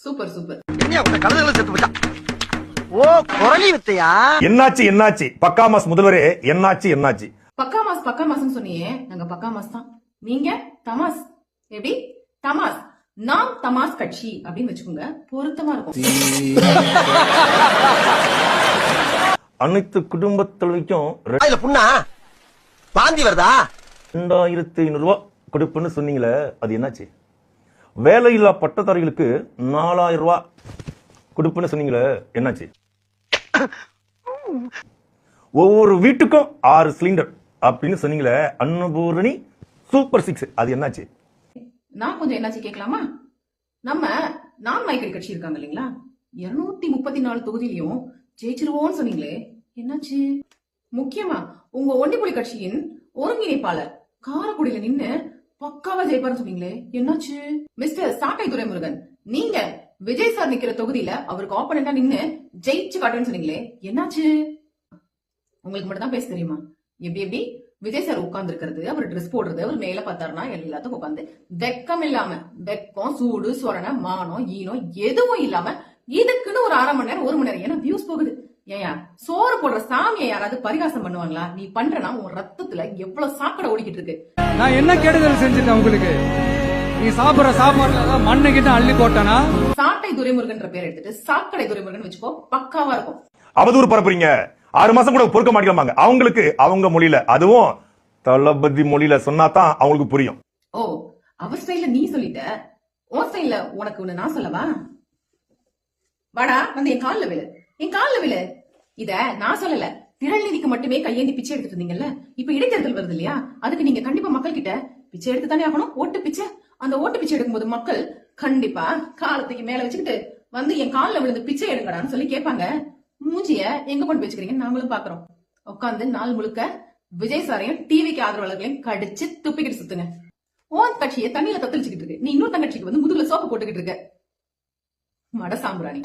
Super super. என்ன உங்க கழுதைகளை செத்து போச்சா? ஓ குரலி வித்தையா? என்னாச்சு என்னாச்சு பக்கா மாஸ் முதல்வரே, என்னாச்சு என்னாச்சு? பக்கா மாஸ்ன்னு சொன்னியே, நாங்க பக்கா மாஸ் தான். நீங்க தமாஸ். எப்படி தமாஸ்? நாம் தமாஸ் கட்சி அப்படின்னு வச்சுக்கோங்க, பொருத்தமா இருக்கும். அனைத்து குடும்ப தலைவிக்கும் அதுல புண்ணா பாந்தி வருதா? 2500 ரூபாய் கொடுப்புன்னு சொன்னீங்களே, அது என்னாச்சு? வேலையில்லா பட்டதாரிகளுக்கு 4000 ரூபாய் கொடுப்புன்னு சொன்னீங்களே, என்னாச்சு? ஒவ்வொரு வீட்டுக்கும் 6 சிலிண்டர் அப்படின்னு சொன்னீங்களே, அன்னபூரணி சூப்பர் 6, அது என்னாச்சு? நான் கொஞ்சம் என்னாச்சு கேட்கலாமா? நம்ம நான் மைக்கேல் கட்சி இருக்காங்க இல்லைங்களா, 234 தொகுதியிலையும் ஜெயிச்சிருவோம்னு சொன்னீங்களே, என்னாச்சு? முக்கியமா உங்க ஒண்டிப்புலி கட்சியின் ஒருங்கிணைப்பாளர் காரக்குடியில நின்னு பக்காவா ஜெயிப்பாருன்னு சொன்னீங்களே, என்னாச்சு? மிஸ்டர் சாட்டை துரைமுருகன், நீங்க விஜய் சார் நிக்கிற தொகுதியில அவருக்கு ஆப்போனண்டா நின்னு ஜெயிச்சு காட்டுன்னு சொன்னீங்களே, என்னாச்சு? உங்களுக்கு மட்டும் தான் பேச தெரியுமா? எப்படி விஜய் சார் உட்கார்ந்து இருக்கிறது, அவர் ட்ரெஸ் போடுறது, அவர் மேல பார்த்தாருன்னா எல்லாத்துக்கும் உட்காந்து வெக்கம் இல்லாம, வெக்கம் சூடு சொரண மானம் ஈனம் எதுவும் இல்லாம இதுக்குன்னு ஒரு 1/2 மணி நேரம் 1 மணி நேரம் ஏன்னா வியூஸ் போகுது. ஏயா சோறு போடுற சாமியை யாராவது பரிகாசம் பண்ணுவாங்களா? நீ பண்றனா உன் ரத்தத்துல எவ்வளவு சாக்கடை ஓடிக்கிட்டு இருக்கு. நான் என்ன கெடுதல் செஞ்சுட்டேன் உங்களுக்கு? நீ சாப்பிடுற சாப்பாடுல மண்ணு கிட்ட அள்ளி போட்டானா? சாட்டை துரைமுருகன்ற பேர் எடுத்துட்டு சாக்கடை துரைமுருகன் வச்சுக்கோ, பக்காவா இருக்கும். அவதூறு பரப்புறீங்க. 6 மாசம் கூட பொறுக்க மாட்டேங்கிறாங்க. அவங்களுக்கு அவங்க மொழியில, அதுவும் தளபதி மொழியில சொன்னாதான் அவங்களுக்கு புரியும். ஓ, அவர் ஸ்டைல நீ சொல்லிட்ட, உன் ஸ்டைல உனக்கு ஒண்ணு நான் சொல்லவா? வாடா வந்து என் கால்ல விழு, என் கால்ல விழு. இத நான் சொல்லல, திரள் நிதிக்கு மட்டுமே கையேந்தி பிச்சை எடுத்துட்டு இருந்தீங்கல்ல, இப்ப இடைத்தேர்தல் வருது இல்லையா, அதுக்கு நீங்க கண்டிப்பா மக்கள் கிட்ட பிச்சை எடுத்து தானே ஆகணும், ஓட்டு பிச்சை. அந்த ஓட்டு பிச்சை எடுக்கும்போது மக்கள் கண்டிப்பா காலத்துக்கு மேல வச்சுக்கிட்டு வந்து என் கால்ல விழுந்து பிச்சை எடுங்கடான்னு சொல்லி கேட்பாங்க. மூஞ்சிய எங்க கொண்டு வச்சுக்கிறீங்கன்னு நாங்களும் பாக்குறோம். உட்காந்து நாள் முழுக்க விஜய் சாரையும் டிவிக்கு ஆதரவாளர்களையும் கடிச்சு துப்பிக்கிட்டு சுத்துங்க. ஓன் கட்சியை தண்ணியில தத்தளிச்சுக்கிட்டு இருக்கு, நீ இன்னொரு தங்கட்சிக்கு வந்து முதுகுல சோப்பு போட்டுக்கிட்டு இருக்க. மட சாம்பிராணி.